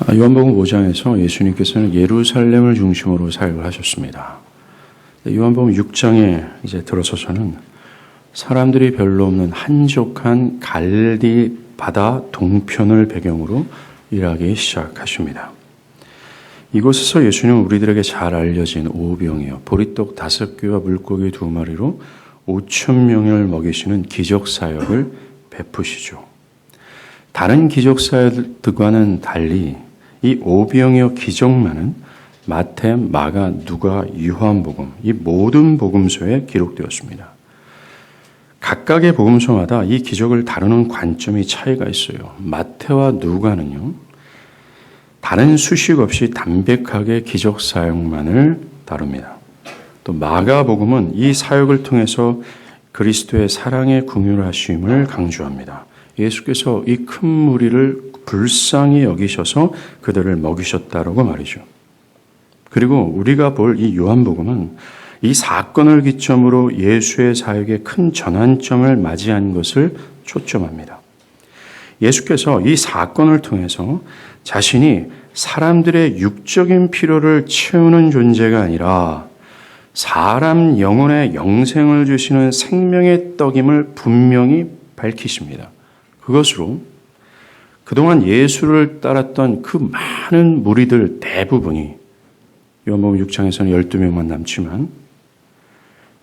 요한복음 5장에서 예수님께서는 예루살렘을 중심으로 사역을 하셨습니다. 요한복음 6장에 이제 들어서서는 사람들이 별로 없는 한적한 갈릴리 바다 동편을 배경으로 일하기 시작하십니다. 이곳에서 예수님은 우리들에게 잘 알려진 오병이어 보리떡 5개와 물고기 2마리로 5,000명을 먹이시는 기적사역을 베푸시죠. 다른 기적사역들과는 달리 이 오병이어 기적만은 마태, 마가, 누가, 요한복음 이 모든 복음서에 기록되었습니다. 각각의 복음서마다 이 기적을 다루는 관점이 차이가 있어요. 마태와 누가는요, 다른 수식 없이 담백하게 기적 사역만을 다룹니다. 또 마가복음은 이 사역을 통해서 그리스도의 사랑의 긍휼하심을 강조합니다. 예수께서 이 큰 무리를 불쌍히 여기셔서 그들을 먹이셨다라고 말이죠. 그리고 우리가 볼 이 요한복음은 이 사건을 기점으로 예수의 사역의 큰 전환점을 맞이한 것을 초점합니다. 예수께서 이 사건을 통해서 자신이 사람들의 육적인 필요를 채우는 존재가 아니라 사람 영혼의 영생을 주시는 생명의 떡임을 분명히 밝히십니다. 그것으로 그동안 예수를 따랐던 그 많은 무리들 대부분이 요한복음 6장에서는 12명만 남지만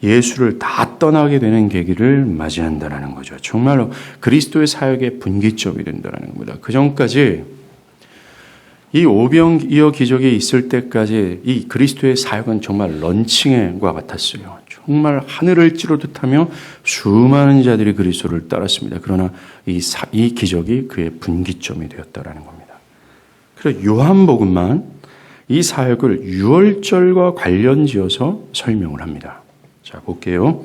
예수를 다 떠나게 되는 계기를 맞이한다는 거죠. 정말로 그리스도의 사역의 분기점이 된다는 겁니다. 그 전까지 이 오병이어 기적이 있을 때까지 이 그리스도의 사역은 정말 런칭과 같았어요. 정말 하늘을 찌르듯하며 수많은 자들이 그리스도를 따랐습니다. 그러나 이 기적이 그의 분기점이 되었다는 겁니다. 그래서 요한복음만 이 사역을 유월절과 관련지어서 설명을 합니다. 자, 볼게요.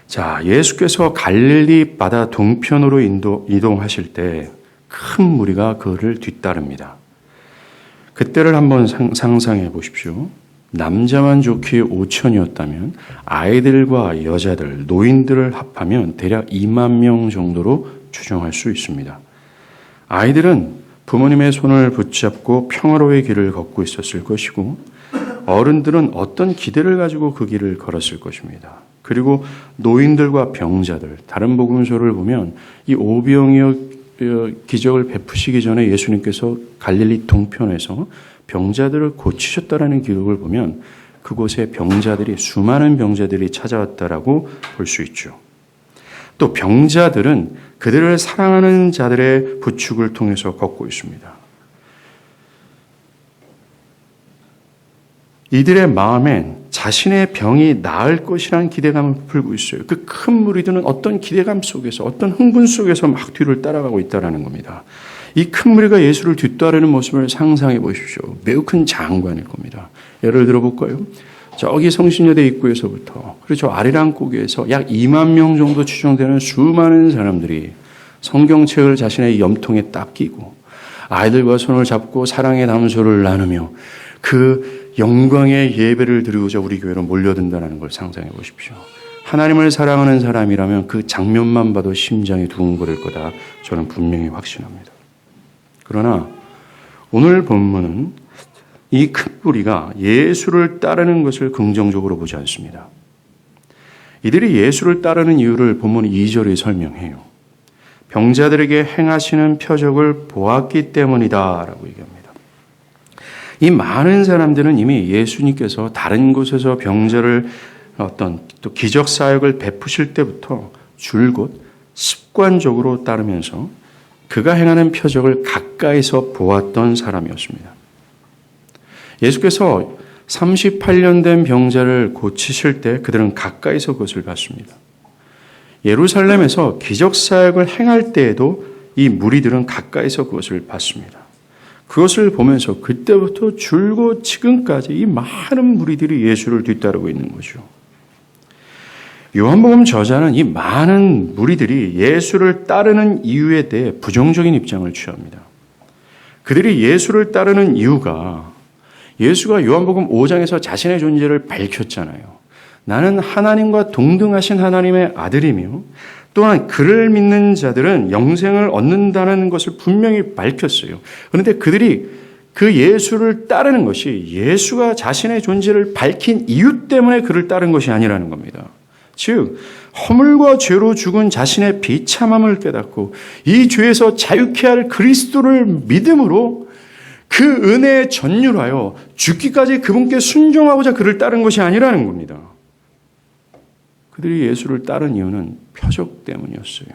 자, 예수께서 갈릴리 바다 동편으로 이동하실 때 큰 무리가 그를 뒤따릅니다. 그때를 한번 상상해 보십시오. 남자만 좋게 5,000이었다면 아이들과 여자들, 노인들을 합하면 대략 2만 명 정도로 추정할 수 있습니다. 아이들은 부모님의 손을 붙잡고 평화로의 길을 걷고 있었을 것이고 어른들은 어떤 기대를 가지고 그 길을 걸었을 것입니다. 그리고 노인들과 병자들, 다른 복음서를 보면 이 오병이어 기적을 베푸시기 전에 예수님께서 갈릴리 동편에서 병자들을 고치셨다라는 기록을 보면 그곳에 수많은 병자들이 찾아왔다라고 볼 수 있죠. 또 병자들은 그들을 사랑하는 자들의 부축을 통해서 걷고 있습니다. 이들의 마음엔 자신의 병이 나을 것이라는 기대감을 풀고 있어요. 그 큰 무리들은 어떤 기대감 속에서, 어떤 흥분 속에서 막 뒤를 따라가고 있다는 겁니다. 이 큰 무리가 예수를 뒤따르는 모습을 상상해 보십시오. 매우 큰 장관일 겁니다. 예를 들어볼까요? 저기 성신여대 입구에서부터 그리고 저 아리랑 고개에서 약 2만 명 정도 추정되는 수많은 사람들이 성경책을 자신의 염통에 딱 끼고 아이들과 손을 잡고 사랑의 담소를 나누며 그 영광의 예배를 드리고자 우리 교회로 몰려든다는 걸 상상해 보십시오. 하나님을 사랑하는 사람이라면 그 장면만 봐도 심장이 두근거릴 거다. 저는 분명히 확신합니다. 그러나 오늘 본문은 이 큰 무리가 예수를 따르는 것을 긍정적으로 보지 않습니다. 이들이 예수를 따르는 이유를 본문 2절이 설명해요. 병자들에게 행하시는 표적을 보았기 때문이다라고 얘기합니다. 이 많은 사람들은 이미 예수님께서 다른 곳에서 병자를 또 기적 사역을 베푸실 때부터 줄곧 습관적으로 따르면서 그가 행하는 표적을 가까이서 보았던 사람이었습니다. 예수께서 38년 된 병자를 고치실 때 그들은 가까이서 그것을 봤습니다. 예루살렘에서 기적 사역을 행할 때에도 이 무리들은 가까이서 그것을 봤습니다. 그것을 보면서 그때부터 줄곧 지금까지 이 많은 무리들이 예수를 뒤따르고 있는 거죠. 요한복음 저자는 이 많은 무리들이 예수를 따르는 이유에 대해 부정적인 입장을 취합니다. 그들이 예수를 따르는 이유가 예수가 요한복음 5장에서 자신의 존재를 밝혔잖아요. 나는 하나님과 동등하신 하나님의 아들이며 또한 그를 믿는 자들은 영생을 얻는다는 것을 분명히 밝혔어요. 그런데 그들이 그 예수를 따르는 것이 예수가 자신의 존재를 밝힌 이유 때문에 그를 따른 것이 아니라는 겁니다. 즉 허물과 죄로 죽은 자신의 비참함을 깨닫고 이 죄에서 자유케 할 그리스도를 믿음으로 그 은혜에 전율하여 죽기까지 그분께 순종하고자 그를 따른 것이 아니라는 겁니다. 그들이 예수를 따른 이유는 표적 때문이었어요.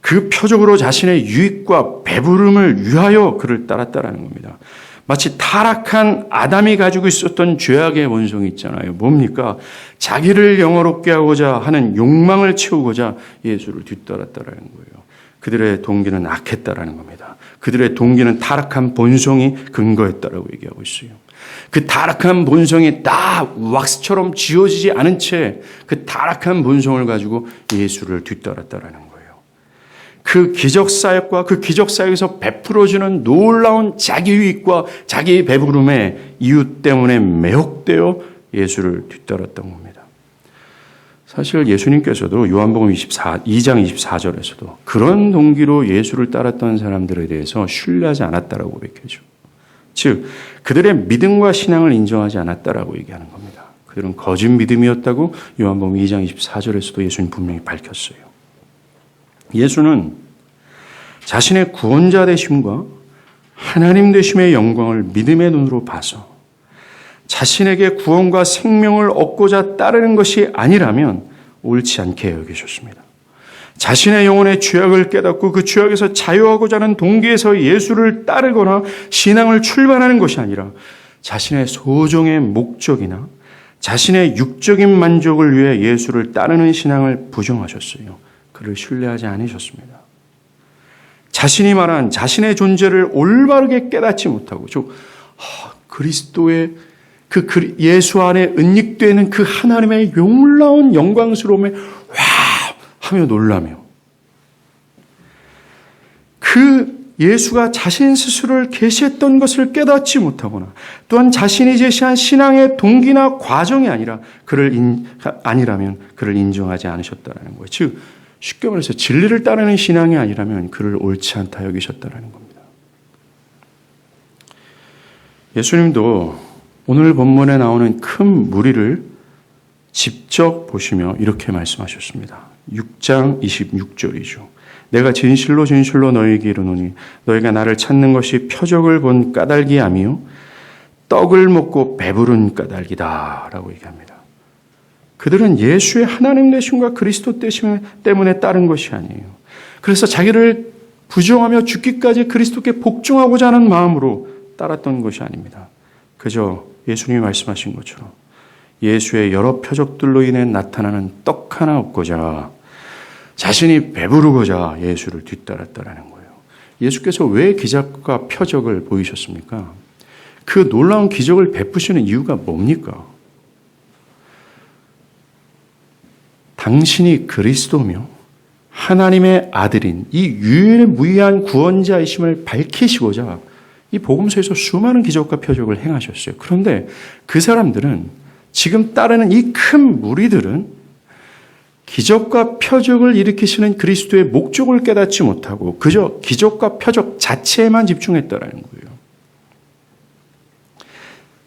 그 표적으로 자신의 유익과 배부름을 위하여 그를 따랐다라는 겁니다. 마치 타락한 아담이 가지고 있었던 죄악의 원성이 있잖아요. 뭡니까? 자기를 영화롭게 하고자 하는 욕망을 채우고자 예수를 뒤따랐다라는 거예요. 그들의 동기는 악했다라는 겁니다. 그들의 동기는 타락한 본성이 근거했다라고 얘기하고 있어요. 그 타락한 본성이 다 왁스처럼 지워지지 않은 채 그 타락한 본성을 가지고 예수를 뒤따랐다라는 거예요. 그 기적사역과 그 기적사역에서 베풀어주는 놀라운 자기유익과 자기 배부름의 이유 때문에 매혹되어 예수를 뒤따랐던 겁니다. 사실 예수님께서도 요한복음 2장 24절에서도 그런 동기로 예수를 따랐던 사람들에 대해서 신뢰하지 않았다라고 고백해죠. 즉 그들의 믿음과 신앙을 인정하지 않았다라고 얘기하는 겁니다. 그들은 거짓 믿음이었다고 요한복음 2장 24절에서도 예수님 분명히 밝혔어요. 예수는 자신의 구원자 되심과 하나님 되심의 영광을 믿음의 눈으로 봐서 자신에게 구원과 생명을 얻고자 따르는 것이 아니라면 옳지 않게 여기셨습니다. 자신의 영혼의 죄악을 깨닫고 그 죄악에서 자유하고자 하는 동기에서 예수를 따르거나 신앙을 출발하는 것이 아니라 자신의 소정의 목적이나 자신의 육적인 만족을 위해 예수를 따르는 신앙을 부정하셨어요. 그를 신뢰하지 않으셨습니다. 자신이 말한 자신의 존재를 올바르게 깨닫지 못하고 그리스도의 예수 안에 은닉되는 그 하나님의 놀라운 영광스러움에 하며 놀라며 그 예수가 자신 스스로를 계시했던 것을 깨닫지 못하거나 또한 자신이 제시한 신앙의 동기나 과정이 아니라면 그를 인정하지 않으셨다는 거예요. 즉 쉽게 말해서 진리를 따르는 신앙이 아니라면 그를 옳지 않다 여기셨다는 겁니다. 예수님도 오늘 본문에 나오는 큰 무리를 직접 보시며 이렇게 말씀하셨습니다. 6장 26절이죠. 내가 진실로 진실로 너희에게 이르노니 너희가 나를 찾는 것이 표적을 본 까닭이 아니요 떡을 먹고 배부른 까닭이다 라고 얘기합니다. 그들은 예수의 하나님 되심과 그리스도 되심 때문에 따른 것이 아니에요. 그래서 자기를 부정하며 죽기까지 그리스도께 복종하고자 하는 마음으로 따랐던 것이 아닙니다. 그저 예수님이 말씀하신 것처럼 예수의 여러 표적들로 인해 나타나는 떡 하나 얻고자 자신이 배부르고자 예수를 뒤따랐다라는 거예요. 예수께서 왜 기적과 표적을 보이셨습니까? 그 놀라운 기적을 베푸시는 이유가 뭡니까? 당신이 그리스도며 하나님의 아들인 이 유일무이한 구원자이심을 밝히시고자 이 복음서에서 수많은 기적과 표적을 행하셨어요. 그런데 그 사람들은 지금 따르는 이 큰 무리들은 기적과 표적을 일으키시는 그리스도의 목적을 깨닫지 못하고 그저 기적과 표적 자체에만 집중했다라는 거예요.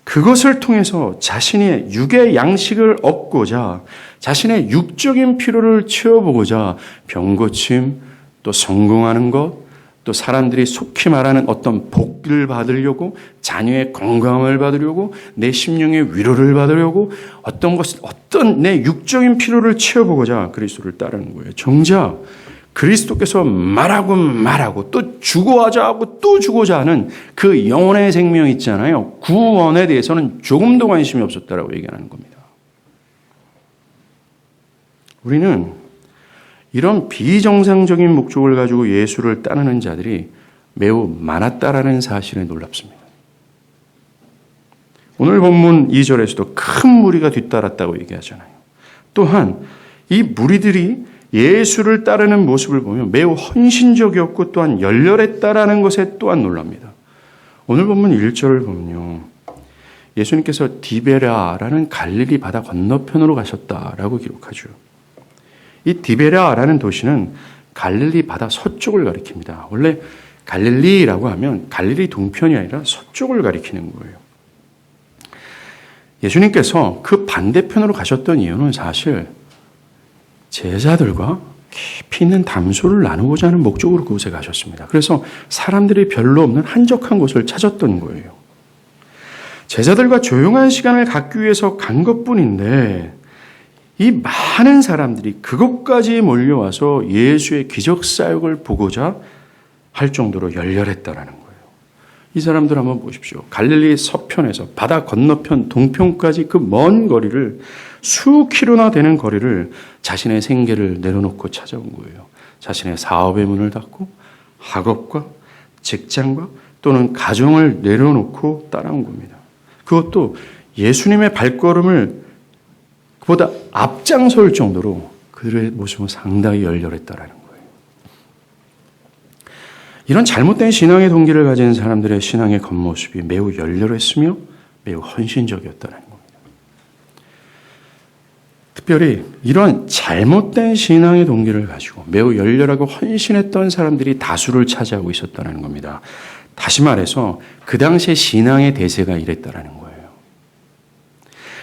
그것을 통해서 자신의 육의 양식을 얻고자 자신의 육적인 필요를 채워보고자 병고침, 또 성공하는 것, 또 사람들이 속히 말하는 어떤 복을 받으려고 자녀의 건강을 받으려고 내 심령의 위로를 받으려고 어떤 내 육적인 필요를 채워보고자 그리스도를 따르는 거예요. 정작 그리스도께서 말하고 또 죽어하자 하고 또 죽고자 하는 그 영혼의 생명 있잖아요. 구원에 대해서는 조금도 관심이 없었다라고 얘기하는 겁니다. 우리는 이런 비정상적인 목적을 가지고 예수를 따르는 자들이 매우 많았다라는 사실에 놀랍습니다. 오늘 본문 2절에서도 큰 무리가 뒤따랐다고 얘기하잖아요. 또한 이 무리들이 예수를 따르는 모습을 보면 매우 헌신적이었고 또한 열렬했다라는 것에 또한 놀랍니다. 오늘 본문 1절을 보면요. 예수님께서 디베라라는 갈릴리 바다 건너편으로 가셨다라고 기록하죠. 이 디베라라는 도시는 갈릴리 바다 서쪽을 가리킵니다. 원래 갈릴리라고 하면 갈릴리 동편이 아니라 서쪽을 가리키는 거예요. 예수님께서 그 반대편으로 가셨던 이유는 사실 제자들과 깊이 있는 담소를 나누고자 하는 목적으로 그곳에 가셨습니다. 그래서 사람들이 별로 없는 한적한 곳을 찾았던 거예요. 제자들과 조용한 시간을 갖기 위해서 간 것뿐인데 이 많은 사람들이 그곳까지 몰려와서 예수의 기적 사역을 보고자 할 정도로 열렬했다라는 거예요. 이 사람들 한번 보십시오. 갈릴리 서편에서 바다 건너편 동편까지 그 먼 거리를 수 킬로나 되는 거리를 자신의 생계를 내려놓고 찾아온 거예요. 자신의 사업의 문을 닫고 학업과 직장과 또는 가정을 내려놓고 따라온 겁니다. 그것도 예수님의 발걸음을 그보다 앞장설 정도로 그들의 모습은 상당히 열렬했다라는 거예요. 이런 잘못된 신앙의 동기를 가진 사람들의 신앙의 겉모습이 매우 열렬했으며 매우 헌신적이었다는 겁니다. 특별히 이런 잘못된 신앙의 동기를 가지고 매우 열렬하고 헌신했던 사람들이 다수를 차지하고 있었다는 겁니다. 다시 말해서 그 당시의 신앙의 대세가 이랬다는 거예요.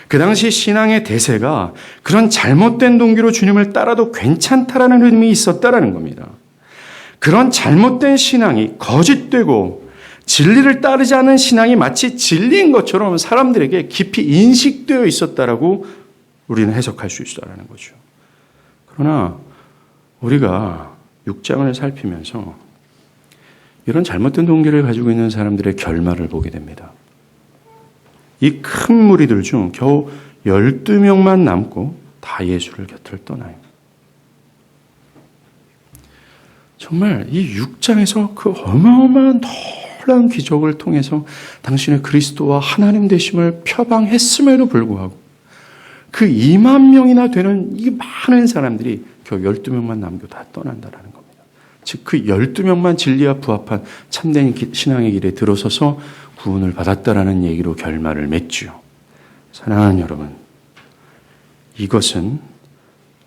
그 당시 신앙의 대세가 그런 잘못된 동기로 주님을 따라도 괜찮다라는 의미 있었다라는 겁니다. 그런 잘못된 신앙이 거짓되고 진리를 따르지 않은 신앙이 마치 진리인 것처럼 사람들에게 깊이 인식되어 있었다라고 우리는 해석할 수 있다는 거죠. 그러나 우리가 6장을 살피면서 이런 잘못된 동기를 가지고 있는 사람들의 결말을 보게 됩니다. 이 큰 무리들 중 겨우 12명만 남고 다 예수를 곁을 떠나요. 정말 이 6장에서 그 어마어마한 놀라운 기적을 통해서 당신의 그리스도와 하나님 되심을 표방했음에도 불구하고 그 2만 명이나 되는 이 많은 사람들이 겨우 12명만 남겨 다 떠난다는 겁니다. 즉 그 12명만 진리와 부합한 참된 신앙의 길에 들어서서 구원을 받았다라는 얘기로 결말을 맺죠. 사랑하는 여러분, 이것은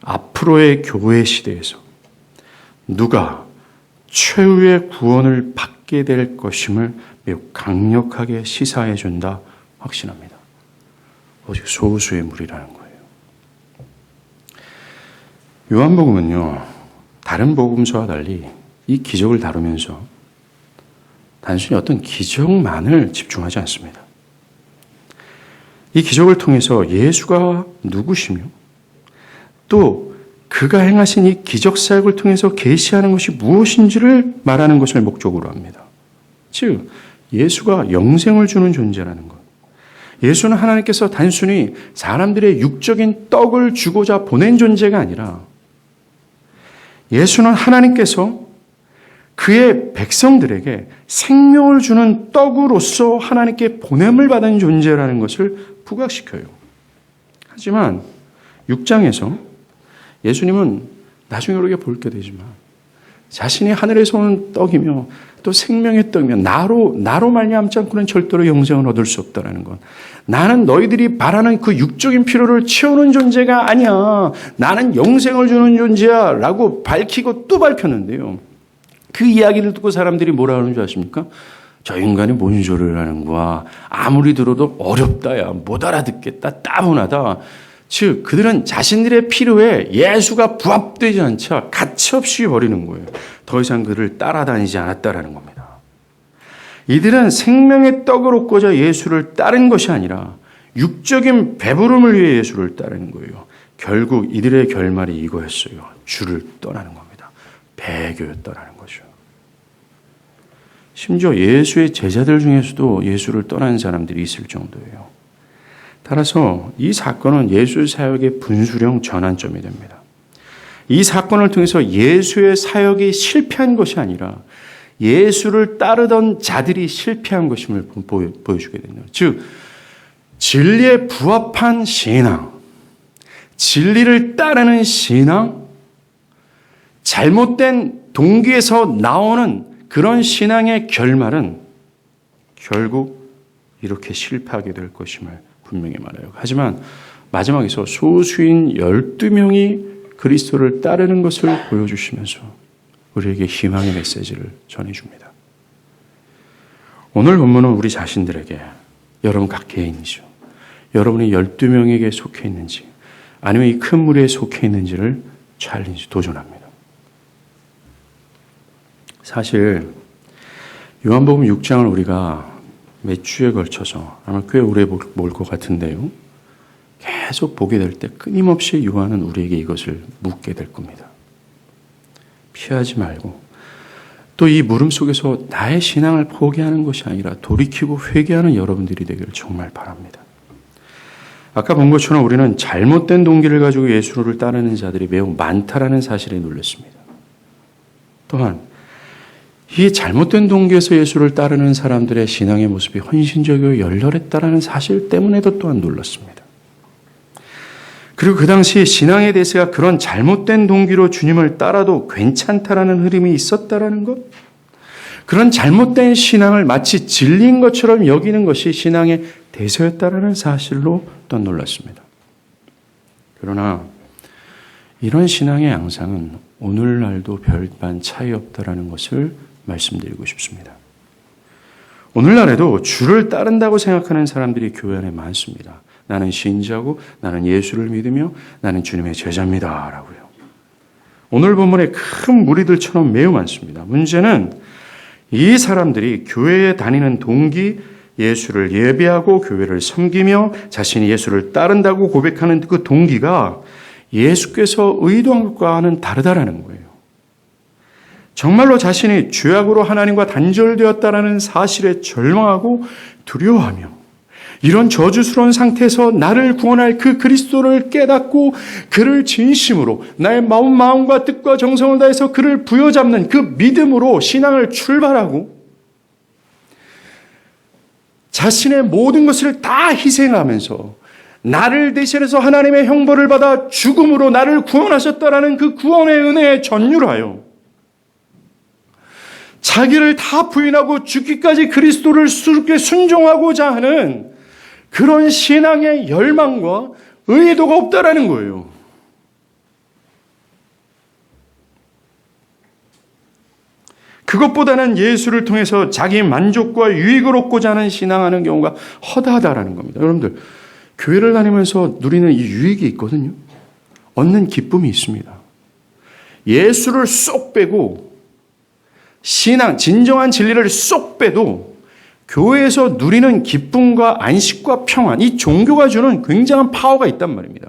앞으로의 교회 시대에서 누가 최후의 구원을 받게 될 것임을 매우 강력하게 시사해 준다 확신합니다. 오직 소수의 무리라는 거예요. 요한복음은요, 다른 복음서와 달리 이 기적을 다루면서 단순히 어떤 기적만을 집중하지 않습니다. 이 기적을 통해서 예수가 누구시며 또 그가 행하신 이 기적 사역을 통해서 계시하는 것이 무엇인지를 말하는 것을 목적으로 합니다. 즉 예수가 영생을 주는 존재라는 것. 예수는 하나님께서 단순히 사람들의 육적인 떡을 주고자 보낸 존재가 아니라 예수는 하나님께서 그의 백성들에게 생명을 주는 떡으로서 하나님께 보냄을 받은 존재라는 것을 부각시켜요. 하지만 6장에서 예수님은 나중에 우리가 볼게 되지만 자신이 하늘에서 오는 떡이며 또 생명의 떡이며 나로 말미암지 않고는 절대로 영생을 얻을 수 없다는 것. 나는 너희들이 바라는 그 육적인 필요를 채우는 존재가 아니야. 나는 영생을 주는 존재야 라고 밝히고 또 밝혔는데요. 그 이야기를 듣고 사람들이 뭐라 하는 줄 아십니까? 저 인간이 뭔 소리를 하는 거야. 아무리 들어도 어렵다. 야, 못 알아듣겠다. 따분하다. 즉 그들은 자신들의 필요에 예수가 부합되지 않자 가치없이 버리는 거예요. 더 이상 그를 따라다니지 않았다라는 겁니다. 이들은 생명의 떡을 얻고자 예수를 따른 것이 아니라 육적인 배부름을 위해 예수를 따르는 거예요. 결국 이들의 결말이 이거였어요. 주를 떠나는 겁니다. 배교였다라는 거죠. 심지어 예수의 제자들 중에서도 예수를 떠난 사람들이 있을 정도예요. 따라서 이 사건은 예수의 사역의 분수령 전환점이 됩니다. 이 사건을 통해서 예수의 사역이 실패한 것이 아니라 예수를 따르던 자들이 실패한 것임을 보여주게 됩니다. 즉 진리에 부합한 신앙, 진리를 따르는 신앙, 잘못된 동기에서 나오는 그런 신앙의 결말은 결국 이렇게 실패하게 될 것임을 분명히 말해요. 하지만 마지막에서 소수인 12명이 그리스도를 따르는 것을 보여주시면서 우리에게 희망의 메시지를 전해줍니다. 오늘 본문은 우리 자신들에게 여러분 각 개인이죠. 여러분이 12명에게 속해 있는지 아니면 이 큰 무리에 속해 있는지를 챌린지 도전합니다. 사실 요한복음 6장을 우리가 몇 주에 걸쳐서 아마 꽤 오래 볼 것 같은데요. 계속 보게 될 때 끊임없이 요한은 우리에게 이것을 묻게 될 겁니다. 피하지 말고 또 이 물음 속에서 나의 신앙을 포기하는 것이 아니라 돌이키고 회개하는 여러분들이 되기를 정말 바랍니다. 아까 본 것처럼 우리는 잘못된 동기를 가지고 예수를 따르는 자들이 매우 많다라는 사실에 놀랐습니다. 또한 이 잘못된 동기에서 예수를 따르는 사람들의 신앙의 모습이 헌신적이고 열렬했다라는 사실 때문에도 또한 놀랐습니다. 그리고 그 당시 신앙의 대세가 그런 잘못된 동기로 주님을 따라도 괜찮다라는 흐름이 있었다라는 것, 그런 잘못된 신앙을 마치 진리인 것처럼 여기는 것이 신앙의 대세였다라는 사실로 또 놀랐습니다. 그러나 이런 신앙의 양상은 오늘날도 별반 차이 없다라는 것을 말씀드리고 싶습니다. 오늘날에도 주를 따른다고 생각하는 사람들이 교회 안에 많습니다. 나는 신자고 나는 예수를 믿으며 나는 주님의 제자입니다 라고요. 오늘 본문에 큰 무리들처럼 매우 많습니다. 문제는 이 사람들이 교회에 다니는 동기, 예수를 예배하고 교회를 섬기며 자신이 예수를 따른다고 고백하는 그 동기가 예수께서 의도한 것과는 다르다라는 거예요. 정말로 자신이 죄악으로 하나님과 단절되었다라는 사실에 절망하고 두려워하며 이런 저주스러운 상태에서 나를 구원할 그 그리스도를 깨닫고 그를 진심으로 나의 마음과 뜻과 정성을 다해서 그를 부여잡는 그 믿음으로 신앙을 출발하고 자신의 모든 것을 다 희생하면서 나를 대신해서 하나님의 형벌을 받아 죽음으로 나를 구원하셨다라는 그 구원의 은혜에 전율하여 자기를 다 부인하고 죽기까지 그리스도를 순종하고자 하는 그런 신앙의 열망과 의도가 없다라는 거예요. 그것보다는 예수를 통해서 자기 만족과 유익을 얻고자 하는 신앙하는 경우가 허다하다라는 겁니다. 여러분들, 교회를 다니면서 누리는 이 유익이 있거든요. 얻는 기쁨이 있습니다. 예수를 쏙 빼고 신앙, 진정한 진리를 쏙 빼도 교회에서 누리는 기쁨과 안식과 평안, 이 종교가 주는 굉장한 파워가 있단 말입니다.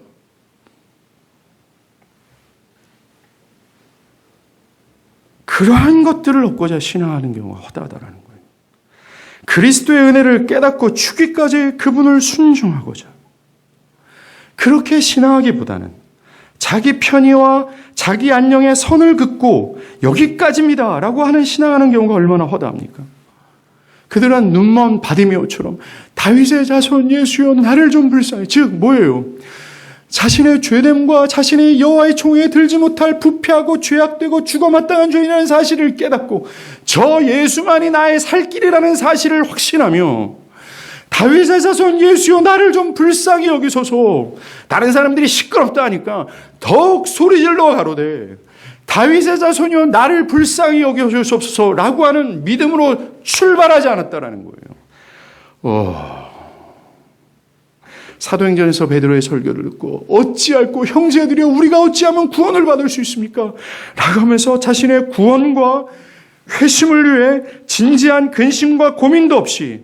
그러한 것들을 얻고자 신앙하는 경우가 허다하다라는 거예요. 그리스도의 은혜를 깨닫고 죽기까지 그분을 순종하고자 그렇게 신앙하기보다는 자기 편의와 자기 안녕의 선을 긋고 여기까지입니다 라고 하는 신앙하는 경우가 얼마나 허다합니까? 그들은 눈먼 바디메오처럼 다윗의 자손 예수여 나를 좀 불쌍히, 즉 뭐예요? 자신의 죄됨과 자신의 여호와의 총에 들지 못할 부패하고 죄악되고 죽어마땅한 죄인이라는 사실을 깨닫고 저 예수만이 나의 살 길이라는 사실을 확신하며 다윗의 자손 예수여 나를 좀 불쌍히 여기소서. 다른 사람들이 시끄럽다 하니까 더욱 소리질러 가로되 다윗의 자손이여 나를 불쌍히 여기소서라고 하는 믿음으로 출발하지 않았다라는 거예요. 사도행전에서 베드로의 설교를 듣고 어찌할꼬 형제들이여 우리가 어찌하면 구원을 받을 수 있습니까? 라고 하면서 자신의 구원과 회심을 위해 진지한 근심과 고민도 없이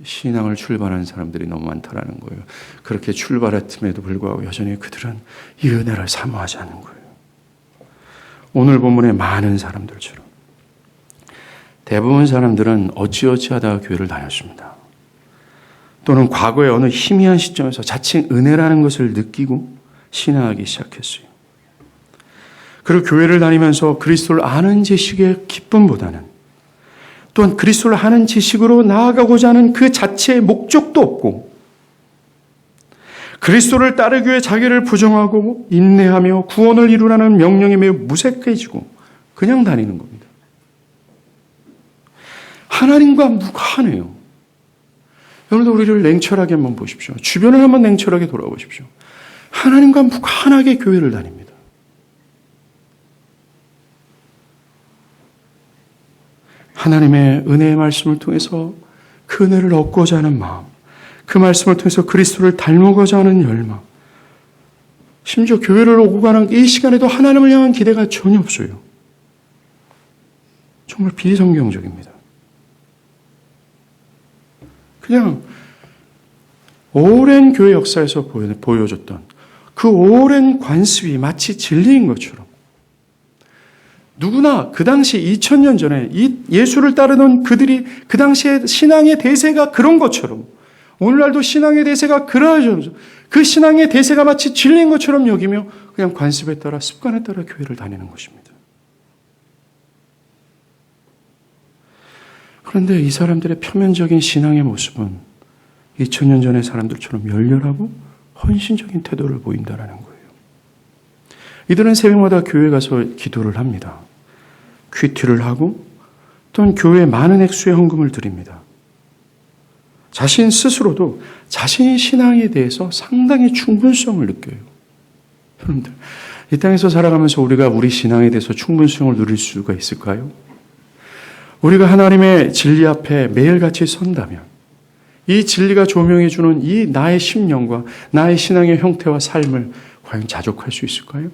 신앙을 출발하는 사람들이 너무 많다라는 거예요. 그렇게 출발했음에도 불구하고 여전히 그들은 이 은혜를 사모하지 않는 거예요. 오늘 본문의 많은 사람들처럼 대부분 사람들은 어찌어찌하다가 교회를 다녔습니다. 또는 과거의 어느 희미한 시점에서 자칭 은혜라는 것을 느끼고 신앙하기 시작했어요. 그리고 교회를 다니면서 그리스도를 아는 지식의 기쁨보다는 또한 그리스도를 아는 지식으로 나아가고자 하는 그 자체의 목적도 없고 그리스도를 따르기 위해 자기를 부정하고 인내하며 구원을 이루라는 명령에 매우 무색해지고 그냥 다니는 겁니다. 하나님과 무관해요. 여러분들 우리를 냉철하게 한번 보십시오. 주변을 한번 냉철하게 돌아보십시오. 하나님과 무관하게 교회를 다닙니다. 하나님의 은혜의 말씀을 통해서 그 은혜를 얻고자 하는 마음, 그 말씀을 통해서 그리스도를 닮고자 하는 열망, 심지어 교회를 오고 가는 이 시간에도 하나님을 향한 기대가 전혀 없어요. 정말 비성경적입니다. 그냥 오랜 교회 역사에서 보여줬던 그 오랜 관습이 마치 진리인 것처럼 누구나 그 당시 2000년 전에 이 예수를 따르던 그들이 그 당시에 신앙의 대세가 그런 것처럼 오늘날도 신앙의 대세가 그러하면서 그 신앙의 대세가 마치 진리인 것처럼 여기며 그냥 관습에 따라 습관에 따라 교회를 다니는 것입니다. 그런데 이 사람들의 표면적인 신앙의 모습은 2000년 전의 사람들처럼 열렬하고 헌신적인 태도를 보인다는 거예요. 이들은 새벽마다 교회 가서 기도를 합니다. 퀴티를 하고 또는 교회에 많은 액수의 헌금을 드립니다. 자신 스스로도 자신의 신앙에 대해서 상당히 충분성을 느껴요. 여러분들, 이 땅에서 살아가면서 우리가 우리 신앙에 대해서 충분성을 누릴 수가 있을까요? 우리가 하나님의 진리 앞에 매일같이 선다면 이 진리가 조명해주는 이 나의 심령과 나의 신앙의 형태와 삶을 과연 자족할 수 있을까요?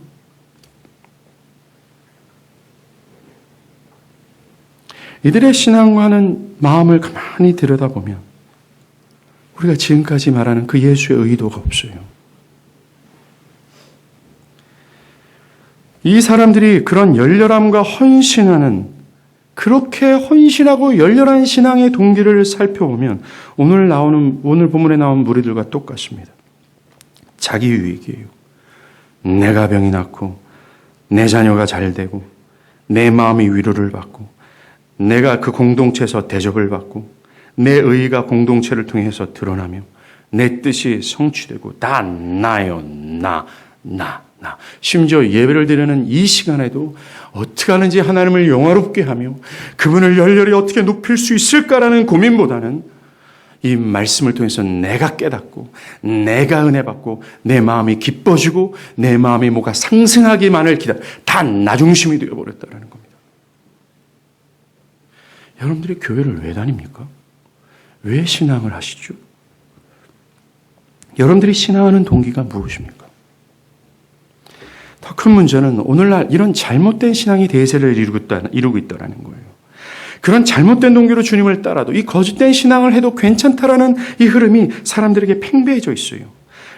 이들의 신앙과는 마음을 가만히 들여다보면 우리가 지금까지 말하는 그 예수의 의도가 없어요. 이 사람들이 그런 열렬함과 헌신하는 그렇게 헌신하고 열렬한 신앙의 동기를 살펴보면 오늘 본문에 나온 무리들과 똑같습니다. 자기 유익이에요. 내가 병이 낫고 내 자녀가 잘 되고 내 마음이 위로를 받고 내가 그 공동체에서 대접을 받고 내 의의가 공동체를 통해서 드러나며 내 뜻이 성취되고 다 나요. 나. 심지어 예배를 드리는 이 시간에도 어떻게 하는지 하나님을 영화롭게 하며 그분을 열렬히 어떻게 높일 수 있을까라는 고민보다는 이 말씀을 통해서 내가 깨닫고 내가 은혜 받고 내 마음이 기뻐지고 내 마음이 뭐가 상승하기만을 다 나 중심이 되어버렸다는 겁니다. 여러분들이 교회를 왜 다닙니까? 왜 신앙을 하시죠? 여러분들이 신앙하는 동기가 무엇입니까? 더 큰 문제는 오늘날 이런 잘못된 신앙이 대세를 이루고 있다는 거예요. 그런 잘못된 동기로 주님을 따라도 이 거짓된 신앙을 해도 괜찮다라는 이 흐름이 사람들에게 팽배해져 있어요.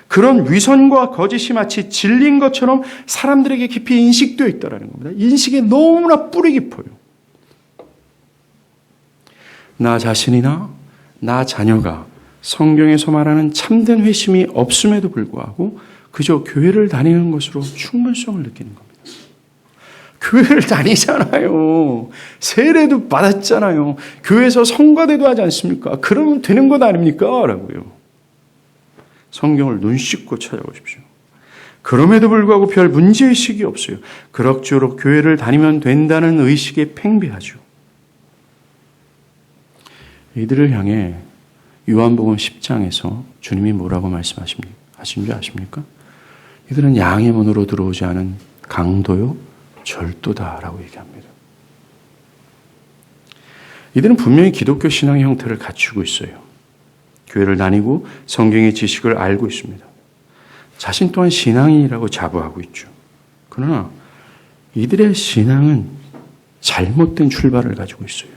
그런 위선과 거짓이 마치 진리인 것처럼 사람들에게 깊이 인식되어 있다는 겁니다. 인식이 너무나 뿌리 깊어요. 나 자신이나 나 자녀가 성경에서 말하는 참된 회심이 없음에도 불구하고 그저 교회를 다니는 것으로 충분성을 느끼는 겁니다. 교회를 다니잖아요. 세례도 받았잖아요. 교회에서 성가대도 하지 않습니까? 그러면 되는 것 아닙니까? 라고요. 성경을 눈 씻고 찾아보십시오. 그럼에도 불구하고 별 문제의식이 없어요. 그럭저럭 교회를 다니면 된다는 의식에 팽배하죠. 이들을 향해 요한복음 10장에서 주님이 뭐라고 말씀하신 줄 아십니까? 이들은 양의 문으로 들어오지 않은 강도요 절도다라고 얘기합니다. 이들은 분명히 기독교 신앙의 형태를 갖추고 있어요. 교회를 다니고 성경의 지식을 알고 있습니다. 자신 또한 신앙인이라고 자부하고 있죠. 그러나 이들의 신앙은 잘못된 출발을 가지고 있어요.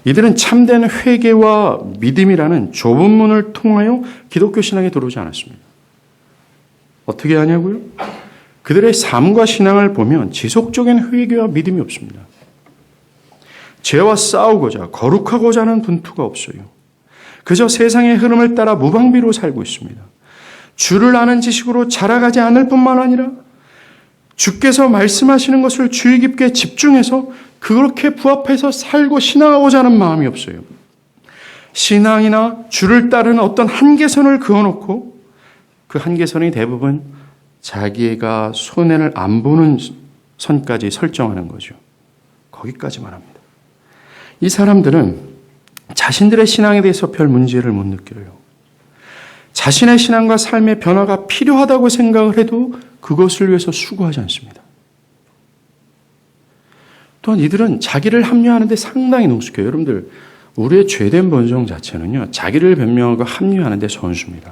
이들은 참된 회개와 믿음이라는 좁은 문을 통하여 기독교 신앙에 들어오지 않았습니다. 어떻게 하냐고요? 그들의 삶과 신앙을 보면 지속적인 회개와 믿음이 없습니다. 죄와 싸우고자 거룩하고자 하는 분투가 없어요. 그저 세상의 흐름을 따라 무방비로 살고 있습니다. 주를 아는 지식으로 자라가지 않을 뿐만 아니라 주께서 말씀하시는 것을 주의 깊게 집중해서 그렇게 부합해서 살고 신앙하고자 하는 마음이 없어요. 신앙이나 주를 따르는 어떤 한계선을 그어놓고 그 한계선이 대부분 자기가 손해를 안 보는 선까지 설정하는 거죠. 거기까지만 합니다. 이 사람들은 자신들의 신앙에 대해서 별 문제를 못 느껴요. 자신의 신앙과 삶의 변화가 필요하다고 생각을 해도 그것을 위해서 수고하지 않습니다. 또한 이들은 자기를 합리화하는 데 상당히 능숙해요. 여러분들, 우리의 죄된 본성 자체는요, 자기를 변명하고 합리화하는 데 선수입니다.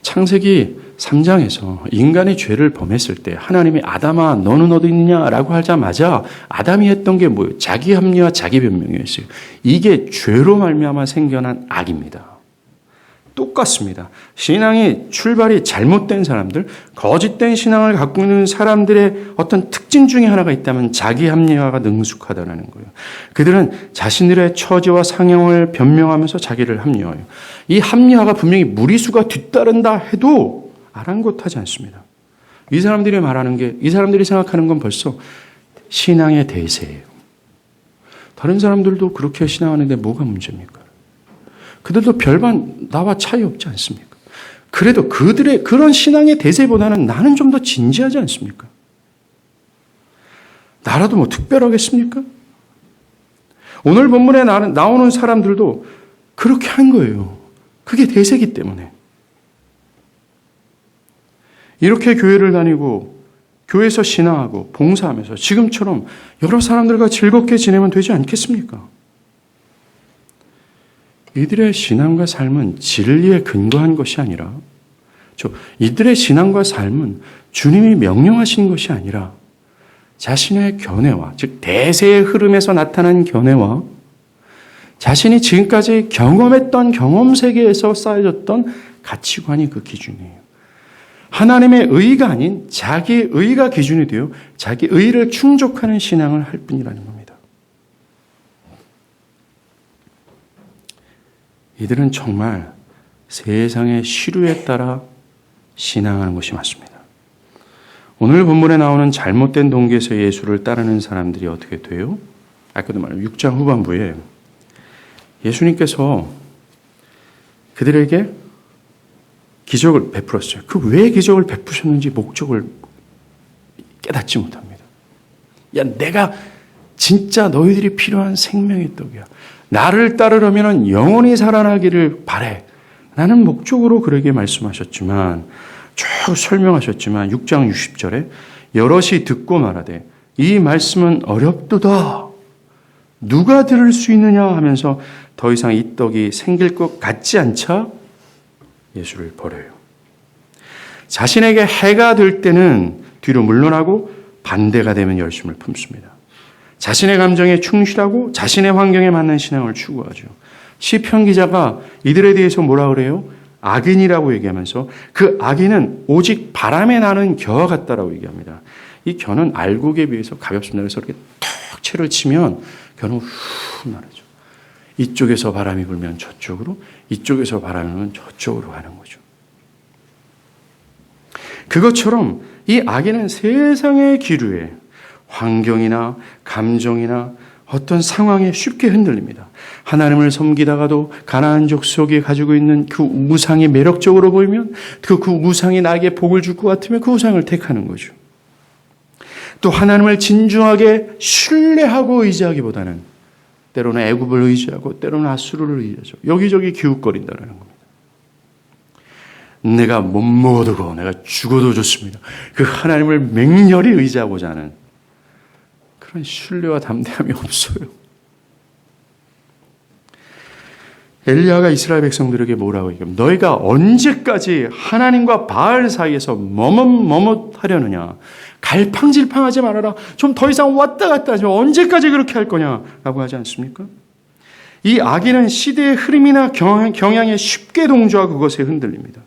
창세기 3장에서 인간이 죄를 범했을 때 하나님이 아담아 너는 어디 있느냐라고 하자마자 아담이 했던 게 뭐예요? 자기 합리화, 자기 변명이었어요. 이게 죄로 말미암아 생겨난 악입니다. 똑같습니다. 신앙이 출발이 잘못된 사람들, 거짓된 신앙을 갖고 있는 사람들의 어떤 특징 중에 하나가 있다면 자기 합리화가 능숙하다는 거예요. 그들은 자신들의 처지와 상형을 변명하면서 자기를 합리화해요. 이 합리화가 분명히 무리수가 뒤따른다 해도 아랑곳하지 않습니다. 이 사람들이 말하는 게, 이 사람들이 생각하는 건 벌써 신앙의 대세예요. 다른 사람들도 그렇게 신앙하는데 뭐가 문제입니까? 그들도 별반 나와 차이 없지 않습니까? 그래도 그들의 그런 신앙의 대세보다는 나는 좀 더 진지하지 않습니까? 나라도 뭐 특별하겠습니까? 오늘 본문에 나오는 사람들도 그렇게 한 거예요. 그게 대세이기 때문에. 이렇게 교회를 다니고 교회에서 신앙하고 봉사하면서 지금처럼 여러 사람들과 즐겁게 지내면 되지 않겠습니까? 이들의 신앙과 삶은 진리에 근거한 것이 아니라, 이들의 신앙과 삶은 주님이 명령하신 것이 아니라 자신의 견해와, 즉 대세의 흐름에서 나타난 견해와 자신이 지금까지 경험했던 경험 세계에서 쌓여졌던 가치관이 그 기준이에요. 하나님의 의가 아닌 자기 의가 기준이 되어 자기 의를 충족하는 신앙을 할 뿐이라는 겁니다. 이들은 정말 세상의 시류에 따라 신앙하는 것이 맞습니다. 오늘 본문에 나오는 잘못된 동기에서 예수를 따르는 사람들이 어떻게 돼요? 아까도 말한 6장 후반부에 예수님께서 그들에게 기적을 베풀었어요. 그 왜 기적을 베푸셨는지 목적을 깨닫지 못합니다. 야, 내가 진짜 너희들이 필요한 생명의 떡이야. 나를 따르려면 영원히 살아나기를 바래. 라는 목적으로 그에게 말씀하셨지만, 쭉 설명하셨지만 6장 60절에 여럿이 듣고 말하되 이 말씀은 어렵도다. 누가 들을 수 있느냐 하면서 더 이상 이 떡이 생길 것 같지 않자 예수를 버려요. 자신에게 해가 될 때는 뒤로 물러나고 반대가 되면 열심을 품습니다. 자신의 감정에 충실하고 자신의 환경에 맞는 신앙을 추구하죠. 시편 기자가 이들에 대해서 뭐라 그래요? 악인이라고 얘기하면서 그 악인은 오직 바람에 나는 겨와 같다라고 얘기합니다. 이 겨는 알곡에 비해서 가볍습니다. 그래서 이렇게 턱 채를 치면 겨는 후 나르죠. 이쪽에서 바람이 불면 저쪽으로, 이쪽에서 바람이 불면 저쪽으로 가는 거죠. 그것처럼 이 악인은 세상의 기류에 환경이나 감정이나 어떤 상황에 쉽게 흔들립니다. 하나님을 섬기다가도 가나안 족속이 가지고 있는 그 우상이 매력적으로 보이면 그 우상이 나에게 복을 줄 것 같으면 그 우상을 택하는 거죠. 또 하나님을 진중하게 신뢰하고 의지하기보다는 때로는 애굽을 의지하고 때로는 아수르를 의지하죠. 여기저기 기웃거린다는 겁니다. 내가 못 먹어도 내가 죽어도 좋습니다. 그 하나님을 맹렬히 의지하고자 하는 그런 신뢰와 담대함이 없어요. 엘리야가 이스라엘 백성들에게 뭐라고 얘기합니까? 너희가 언제까지 하나님과 바알 사이에서 머뭇머뭇하려느냐. 갈팡질팡하지 말아라. 좀 더 이상 왔다 갔다 하지 마. 언제까지 그렇게 할 거냐라고 하지 않습니까? 이 악인은 시대의 흐름이나 경향에 쉽게 동조하고 그것에 흔들립니다.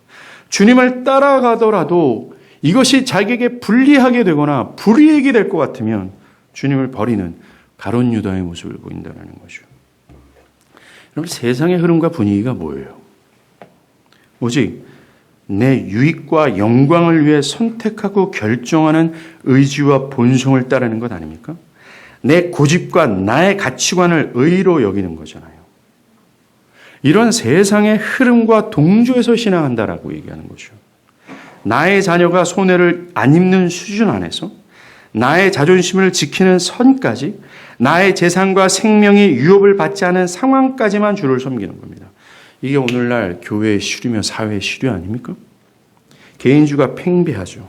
주님을 따라가더라도 이것이 자기에게 불리하게 되거나 불이익이 될 것 같으면 주님을 버리는 가룟 유다의 모습을 보인다는 거죠. 여러분, 세상의 흐름과 분위기가 뭐예요? 오직 내 유익과 영광을 위해 선택하고 결정하는 의지와 본성을 따르는 것 아닙니까? 내 고집과 나의 가치관을 의로 여기는 거잖아요. 이런 세상의 흐름과 동조해서 신앙한다라고 얘기하는 거죠. 나의 자녀가 손해를 안 입는 수준 안에서 나의 자존심을 지키는 선까지 나의 재산과 생명이 위협을 받지 않은 상황까지만 주를 섬기는 겁니다. 이게 오늘날 교회의 시류며 사회의 시류 아닙니까? 개인주가 팽배하죠.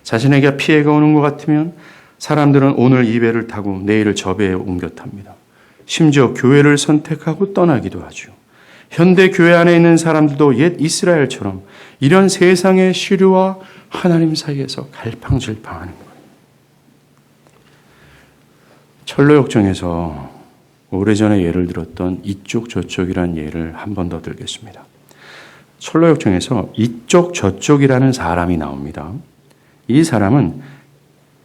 자신에게 피해가 오는 것 같으면 사람들은 오늘 이 배를 타고 내일을 저 배에 옮겨 탑니다. 심지어 교회를 선택하고 떠나기도 하죠. 현대 교회 안에 있는 사람들도 옛 이스라엘처럼 이런 세상의 시류와 하나님 사이에서 갈팡질팡하는 거예요. 철로역정에서 오래전에 예를 들었던 이쪽 저쪽이라는 예를 한 번 더 들겠습니다. 철로역정에서 이쪽 저쪽이라는 사람이 나옵니다. 이 사람은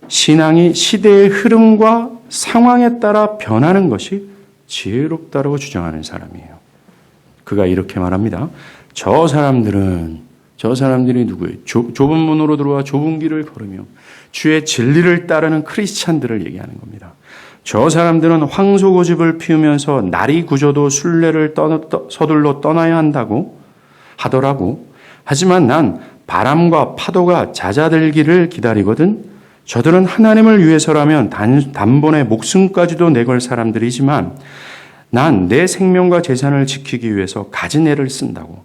신앙이 시대의 흐름과 상황에 따라 변하는 것이 지혜롭다고 주장하는 사람이에요. 그가 이렇게 말합니다. 저 사람들이 누구예요? 좁은 문으로 들어와 좁은 길을 걸으며 주의 진리를 따르는 크리스찬들을 얘기하는 겁니다. 저 사람들은 황소고집을 피우면서 날이 굳어도 순례를 서둘러 떠나야 한다고 하더라고. 하지만 난 바람과 파도가 잦아들기를 기다리거든. 저들은 하나님을 위해서라면 단번에 목숨까지도 내걸 사람들이지만 난 내 생명과 재산을 지키기 위해서 가진 애를 쓴다고.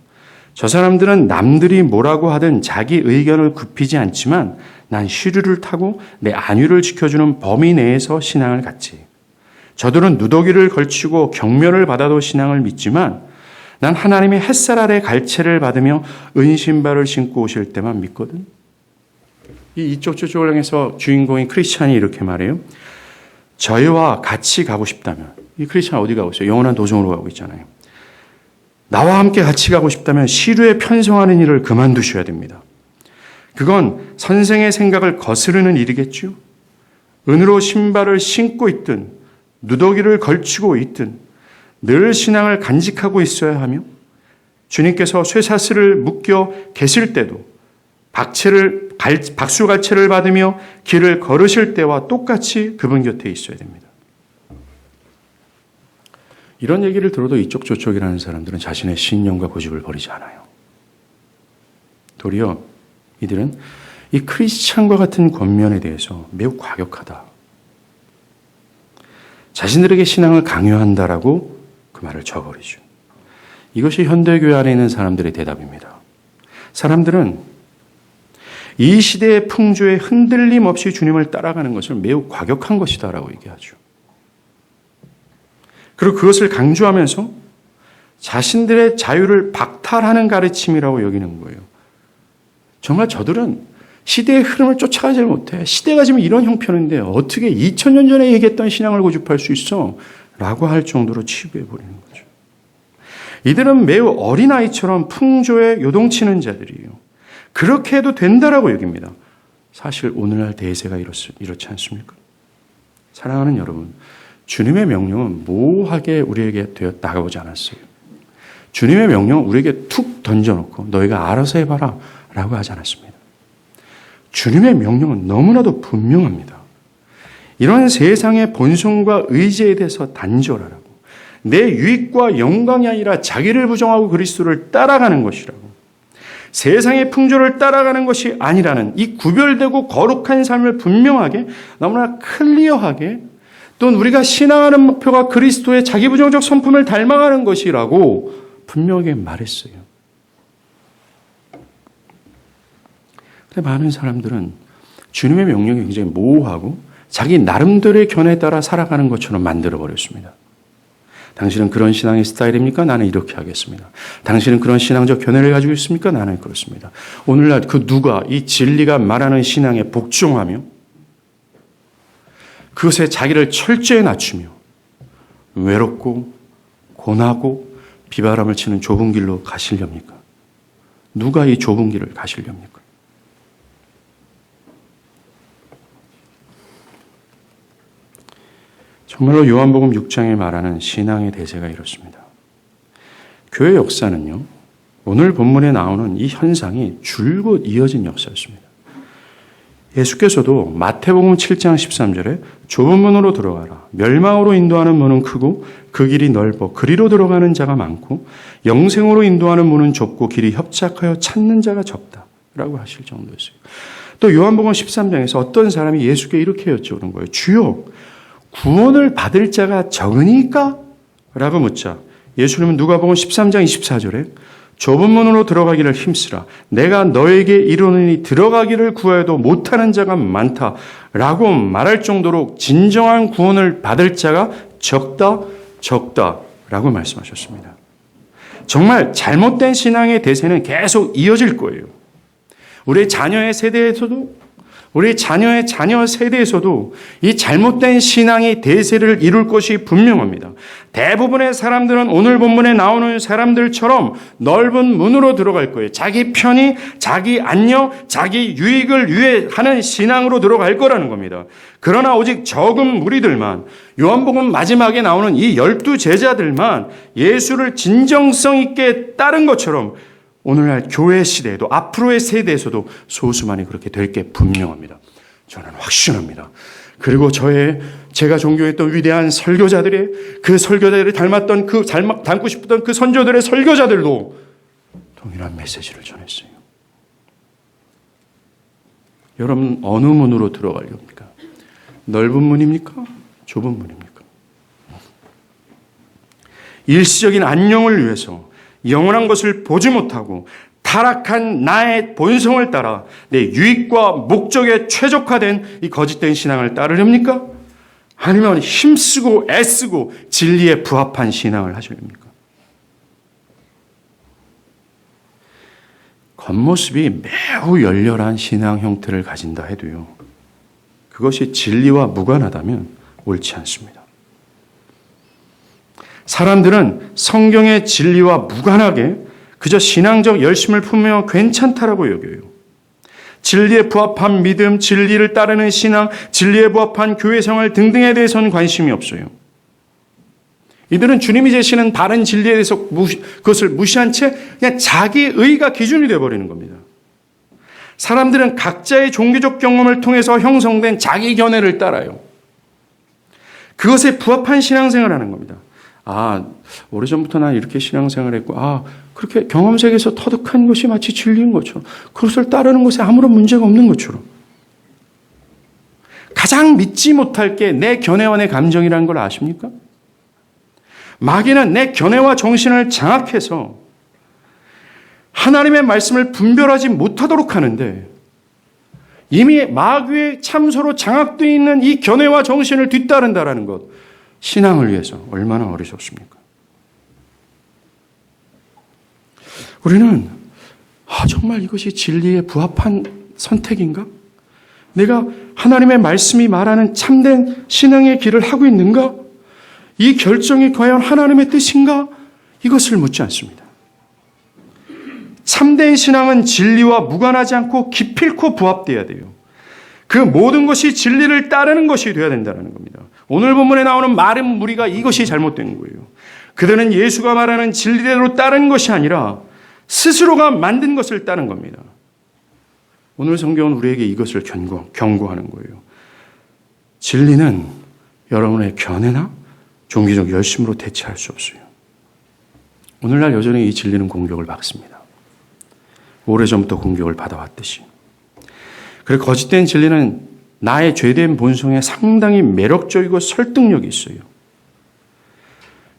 저 사람들은 남들이 뭐라고 하든 자기 의견을 굽히지 않지만 난 시류를 타고 내 안위를 지켜주는 범위 내에서 신앙을 갖지. 저들은 누더기를 걸치고 경멸을 받아도 신앙을 믿지만 난 하나님이 햇살 아래 갈채를 받으며 은신발을 신고 오실 때만 믿거든. 이쪽 저쪽을 향해서 주인공인 크리스찬이 이렇게 말해요. 저희와 같이 가고 싶다면, 이 크리스찬 어디 가고 있어요? 영원한 도성으로 가고 있잖아요. 나와 함께 같이 가고 싶다면 시류에 편성하는 일을 그만두셔야 됩니다. 그건 선생의 생각을 거스르는 일이겠죠. 은으로 신발을 신고 있든 누더기를 걸치고 있든 늘 신앙을 간직하고 있어야 하며 주님께서 쇠사슬을 묶여 계실 때도 박수갈채를 받으며 길을 걸으실 때와 똑같이 그분 곁에 있어야 됩니다. 이런 얘기를 들어도 이쪽 저쪽이라는 사람들은 자신의 신념과 고집을 버리지 않아요. 도리어 이들은 이 크리스찬과 같은 권면에 대해서 매우 과격하다. 자신들에게 신앙을 강요한다라고 그 말을 저버리죠. 이것이 현대교회 안에 있는 사람들의 대답입니다. 사람들은 이 시대의 풍조에 흔들림 없이 주님을 따라가는 것을 매우 과격한 것이다라고 얘기하죠. 그리고 그것을 강조하면서 자신들의 자유를 박탈하는 가르침이라고 여기는 거예요. 정말 저들은 시대의 흐름을 쫓아가지 못해. 시대가 지금 이런 형편인데 어떻게 2000년 전에 얘기했던 신앙을 고집할 수 있어? 라고 할 정도로 치부해버리는 거죠. 이들은 매우 어린아이처럼 풍조에 요동치는 자들이에요. 그렇게 해도 된다라고 여깁니다. 사실 오늘날 대세가 이렇지 않습니까? 사랑하는 여러분, 주님의 명령은 모호하게 우리에게 다가오지 않았어요. 주님의 명령은 우리에게 툭 던져놓고 너희가 알아서 해봐라 라고 하지 않았습니다. 주님의 명령은 너무나도 분명합니다. 이런 세상의 본성과 의지에 대해서 단절하라고. 내 유익과 영광이 아니라 자기를 부정하고 그리스도를 따라가는 것이라고. 세상의 풍조를 따라가는 것이 아니라는 이 구별되고 거룩한 삶을 분명하게 너무나 클리어하게 또는 우리가 신앙하는 목표가 그리스도의 자기부정적 성품을 닮아가는 것이라고 분명하게 말했어요. 근데 많은 사람들은 주님의 명령이 굉장히 모호하고 자기 나름대로의 견해에 따라 살아가는 것처럼 만들어버렸습니다. 당신은 그런 신앙의 스타일입니까? 나는 이렇게 하겠습니다. 당신은 그런 신앙적 견해를 가지고 있습니까? 나는 그렇습니다. 오늘날 그 누가 이 진리가 말하는 신앙에 복종하며 그것에 자기를 철저히 낮추며 외롭고 고나고 비바람을 치는 좁은 길로 가시렵니까? 누가 이 좁은 길을 가시렵니까? 정말로 요한복음 6장에 말하는 신앙의 대세가 이렇습니다. 교회 역사는요, 오늘 본문에 나오는 이 현상이 줄곧 이어진 역사였습니다. 예수께서도 마태복음 7장 13절에 좁은 문으로 들어가라. 멸망으로 인도하는 문은 크고 그 길이 넓어 그리로 들어가는 자가 많고 영생으로 인도하는 문은 좁고 길이 협착하여 찾는 자가 적다. 라고 하실 정도였어요. 또 요한복음 13장에서 어떤 사람이 예수께 이렇게 여쭤보는 거예요. 주여, 구원을 받을 자가 적으니까? 라고 묻자 예수님은 누가복음 13장 24절에 좁은 문으로 들어가기를 힘쓰라. 내가 너에게 이르노니 들어가기를 구하여도 못하는 자가 많다라고 말할 정도로 진정한 구원을 받을 자가 적다라고 말씀하셨습니다. 정말 잘못된 신앙의 대세는 계속 이어질 거예요. 우리 자녀의 세대에서도 우리 자녀의 자녀 세대에서도 이 잘못된 신앙이 대세를 이룰 것이 분명합니다. 대부분의 사람들은 오늘 본문에 나오는 사람들처럼 넓은 문으로 들어갈 거예요. 자기 편의, 자기 안녕, 자기 유익을 위해 하는 신앙으로 들어갈 거라는 겁니다. 그러나 오직 적은 무리들만, 요한복음 마지막에 나오는 이 12 제자들만 예수를 진정성 있게 따른 것처럼 오늘날 교회 시대에도 앞으로의 세대에서도 소수만이 그렇게 될 게 분명합니다. 저는 확신합니다. 그리고 제가 존경했던 위대한 설교자들의 그 설교자들을 닮았던 닮고 싶었던 그 선조들의 설교자들도 동일한 메시지를 전했어요. 여러분 어느 문으로 들어갈 겁니까? 넓은 문입니까? 좁은 문입니까? 일시적인 안녕을 위해서 영원한 것을 보지 못하고 타락한 나의 본성을 따라 내 유익과 목적에 최적화된 이 거짓된 신앙을 따르렵니까? 아니면 힘쓰고 애쓰고 진리에 부합한 신앙을 하시렵니까? 겉모습이 매우 열렬한 신앙 형태를 가진다 해도요, 그것이 진리와 무관하다면 옳지 않습니다. 사람들은 성경의 진리와 무관하게 그저 신앙적 열심을 품으면 괜찮다라고 여겨요. 진리에 부합한 믿음, 진리를 따르는 신앙, 진리에 부합한 교회 생활 등등에 대해서는 관심이 없어요. 이들은 주님이 제시하는 바른 진리에 대해서 그것을 무시한 채 그냥 자기 의가 기준이 되어버리는 겁니다. 사람들은 각자의 종교적 경험을 통해서 형성된 자기 견해를 따라요. 그것에 부합한 신앙생활을 하는 겁니다. 오래전부터 난 이렇게 신앙생활을 했고, 그렇게 경험 세계에서 터득한 것이 마치 진리인 것처럼, 그것을 따르는 것에 아무런 문제가 없는 것처럼. 가장 믿지 못할 게 내 견해와 내 감정이라는 걸 아십니까? 마귀는 내 견해와 정신을 장악해서 하나님의 말씀을 분별하지 못하도록 하는데, 이미 마귀의 참소로 장악되어 있는 이 견해와 정신을 뒤따른다라는 것, 신앙을 위해서 얼마나 어리석습니까? 우리는 정말 이것이 진리에 부합한 선택인가? 내가 하나님의 말씀이 말하는 참된 신앙의 길을 하고 있는가? 이 결정이 과연 하나님의 뜻인가? 이것을 묻지 않습니다. 참된 신앙은 진리와 무관하지 않고 기필코 부합되어야 돼요. 그 모든 것이 진리를 따르는 것이 되어야 된다는 겁니다. 오늘 본문에 나오는 마른 무리가 이것이 잘못된 거예요. 그들은 예수가 말하는 진리대로 따르는 것이 아니라 스스로가 만든 것을 따른 겁니다. 오늘 성경은 우리에게 이것을 경고하는 거예요. 진리는 여러분의 견해나 종교적 열심으로 대체할 수 없어요. 오늘날 여전히 이 진리는 공격을 받습니다. 오래전부터 공격을 받아왔듯이. 그리고 거짓된 진리는 나의 죄된 본성에 상당히 매력적이고 설득력이 있어요.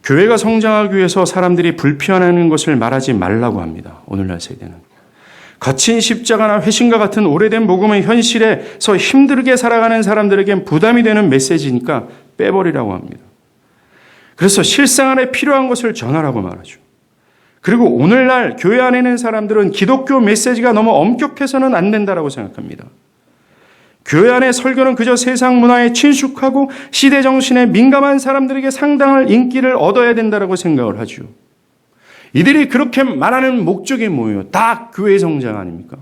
교회가 성장하기 위해서 사람들이 불편해하는 것을 말하지 말라고 합니다. 오늘날 세대는. 거친 십자가나 회심과 같은 오래된 복음은 현실에서 힘들게 살아가는 사람들에겐 부담이 되는 메시지니까 빼버리라고 합니다. 그래서 실생활에 필요한 것을 전하라고 말하죠. 그리고 오늘날 교회 안에 있는 사람들은 기독교 메시지가 너무 엄격해서는 안 된다라고 생각합니다. 교회 안의 설교는 그저 세상 문화에 친숙하고 시대 정신에 민감한 사람들에게 상당한 인기를 얻어야 된다라고 생각을 하죠. 이들이 그렇게 말하는 목적이 뭐예요? 다 교회 성장 아닙니까?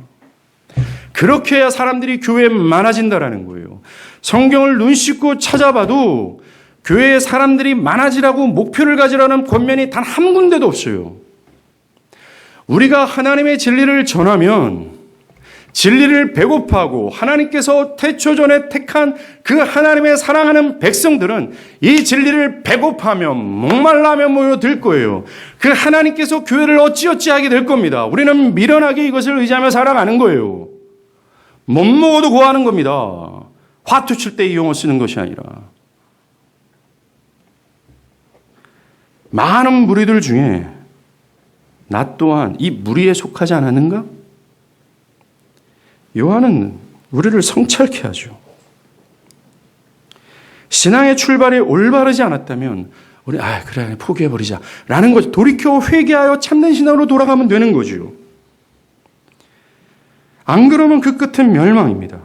그렇게 해야 사람들이 교회에 많아진다라는 거예요. 성경을 눈 씻고 찾아봐도 교회에 사람들이 많아지라고 목표를 가지라는 권면이 단 한 군데도 없어요. 우리가 하나님의 진리를 전하면 진리를 배고파하고 하나님께서 태초전에 택한 그 하나님의 사랑하는 백성들은 이 진리를 배고파하며 목말라하며 모여들 거예요. 그 하나님께서 교회를 어찌어찌하게 될 겁니다. 우리는 미련하게 이것을 의지하며 살아가는 거예요. 못 먹어도 고하는 겁니다. 화투 칠 때 이 용어 쓰는 것이 아니라. 많은 무리들 중에 나 또한 이 무리에 속하지 않았는가? 요한은 우리를 성찰케 하죠. 신앙의 출발이 올바르지 않았다면 우리 그래 포기해버리자 라는 거죠. 돌이켜 회개하여 참된 신앙으로 돌아가면 되는 거죠. 안 그러면 그 끝은 멸망입니다.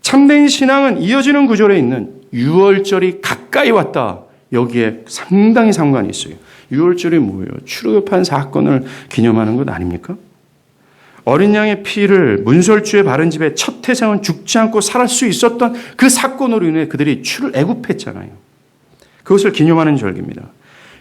참된 신앙은 이어지는 구절에 있는 유월절이 가까이 왔다. 여기에 상당히 상관이 있어요. 유월절이 뭐예요? 출애굽한 사건을 기념하는 것 아닙니까? 어린 양의 피를 문설주에 바른 집에 첫 태생은 죽지 않고 살 수 있었던 그 사건으로 인해 그들이 애굽했잖아요. 그것을 기념하는 절기입니다.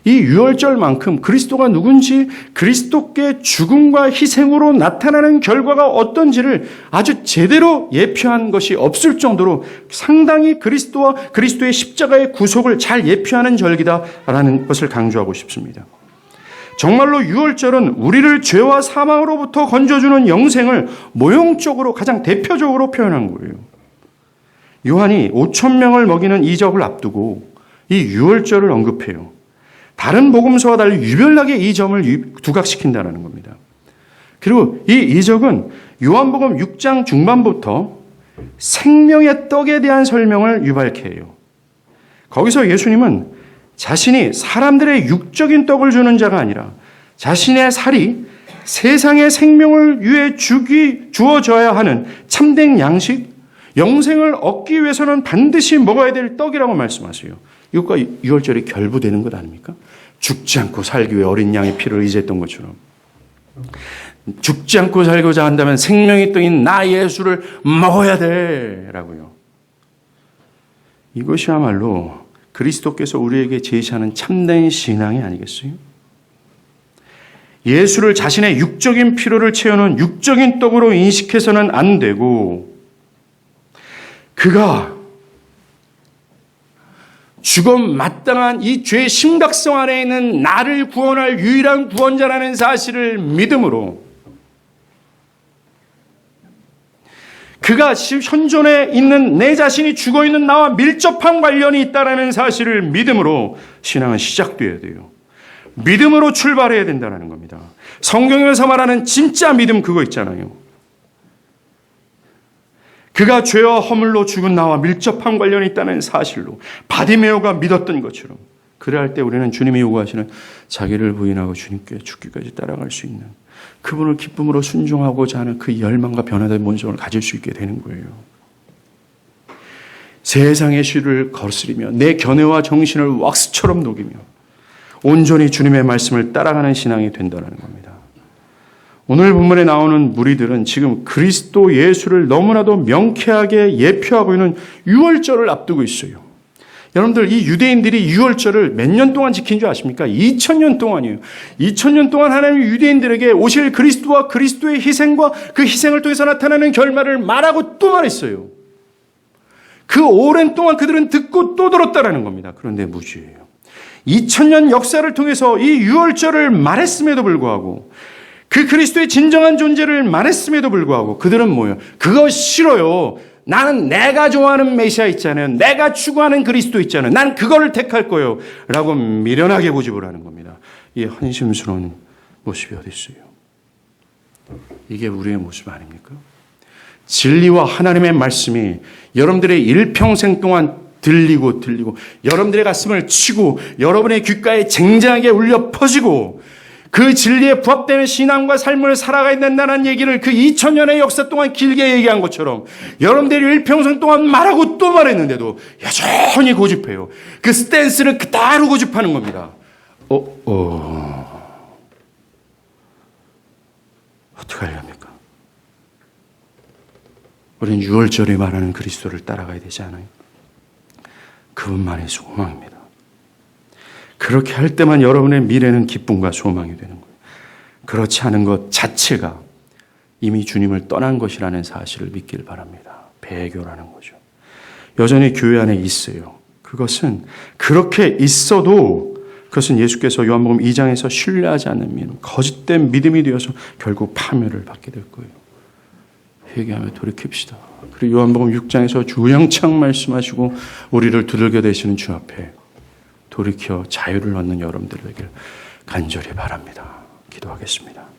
이 유월절만큼 그리스도가 누군지, 그리스도께 죽음과 희생으로 나타나는 결과가 어떤지를 아주 제대로 예표한 것이 없을 정도로 상당히 그리스도와 그리스도의 십자가의 구속을 잘 예표하는 절기다라는 것을 강조하고 싶습니다. 정말로 유월절은 우리를 죄와 사망으로부터 건져주는 영생을 모형적으로 가장 대표적으로 표현한 거예요. 요한이 5,000명을 먹이는 이적을 앞두고 이 유월절을 언급해요. 다른 복음서와 달리 유별나게 이 점을 두각시킨다는 겁니다. 그리고 이 이적은 요한복음 6장 중반부터 생명의 떡에 대한 설명을 유발케 해요. 거기서 예수님은 자신이 사람들의 육적인 떡을 주는 자가 아니라 자신의 살이 세상의 생명을 위해 주어져야 하는 참된 양식, 영생을 얻기 위해서는 반드시 먹어야 될 떡이라고 말씀하세요. 이것과 유월절이 결부되는 것 아닙니까? 죽지 않고 살기 위해 어린 양의 피를 의지했던 것처럼. 죽지 않고 살고자 한다면 생명의 떡인 나 예수를 먹어야 돼 라고요. 이것이야말로 그리스도께서 우리에게 제시하는 참된 신앙이 아니겠어요? 예수를 자신의 육적인 필요를 채우는 육적인 떡으로 인식해서는 안 되고 그가 죽음 마땅한 이 죄의 심각성 안에 있는 나를 구원할 유일한 구원자라는 사실을 믿음으로 그가 현존에 있는 내 자신이 죽어있는 나와 밀접한 관련이 있다는 사실을 믿음으로 신앙은 시작돼야 돼요. 믿음으로 출발해야 된다는 겁니다. 성경에서 말하는 진짜 믿음 그거 있잖아요. 그가 죄와 허물로 죽은 나와 밀접한 관련이 있다는 사실로 바디메오가 믿었던 것처럼 그래 할 때 우리는 주님이 요구하시는 자기를 부인하고 주님께 죽기까지 따라갈 수 있는 그분을 기쁨으로 순종하고자 하는 그 열망과 변화된 본성을 가질 수 있게 되는 거예요. 세상의 시를 거스리며 내 견해와 정신을 왁스처럼 녹이며 온전히 주님의 말씀을 따라가는 신앙이 된다는 겁니다. 오늘 본문에 나오는 무리들은 지금 그리스도 예수를 너무나도 명쾌하게 예표하고 있는 유월절을 앞두고 있어요. 여러분들 이 유대인들이 유월절을 몇 년 동안 지킨 줄 아십니까? 2000년 동안이에요. 2000년 동안 하나님이 유대인들에게 오실 그리스도와 그리스도의 희생과 그 희생을 통해서 나타나는 결말을 말하고 또 말했어요. 그 오랜 동안 그들은 듣고 또 들었다라는 겁니다. 그런데 무지예요. 2000년 역사를 통해서 이 유월절을 말했음에도 불구하고 그 그리스도의 진정한 존재를 말했음에도 불구하고 그들은 뭐예요? 그거 싫어요. 나는 내가 좋아하는 메시아 있잖아요. 내가 추구하는 그리스도 있잖아요. 난 그거를 택할 거예요. 라고 미련하게 고집을 하는 겁니다. 이 헌심스러운 모습이 어디 있어요? 이게 우리의 모습 아닙니까? 진리와 하나님의 말씀이 여러분들의 일평생 동안 들리고 여러분들의 가슴을 치고 여러분의 귓가에 쟁쟁하게 울려 퍼지고 그 진리에 부합되는 신앙과 삶을 살아가야 된다는 얘기를 그 2000년의 역사 동안 길게 얘기한 것처럼 여러분들이 일평생 동안 말하고 또 말했는데도 여전히 고집해요. 그 스탠스를 그대로 고집하는 겁니다. 어떻게 하렵니까? 우리는 유월절에 말하는 그리스도를 따라가야 되지 않아요? 그분만의 소망입니다. 그렇게 할 때만 여러분의 미래는 기쁨과 소망이 되는 거예요. 그렇지 않은 것 자체가 이미 주님을 떠난 것이라는 사실을 믿길 바랍니다. 배교라는 거죠. 여전히 교회 안에 있어요. 그것은 그렇게 있어도 그것은 예수께서 요한복음 2장에서 신뢰하지 않는 믿음, 거짓된 믿음이 되어서 결국 파멸을 받게 될 거예요. 회개하며 돌이킵시다. 그리고 요한복음 6장에서 주영창 말씀하시고 우리를 두들겨 대시는 주 앞에 돌이켜 자유를 얻는 여러분들 되길 간절히 바랍니다. 기도하겠습니다.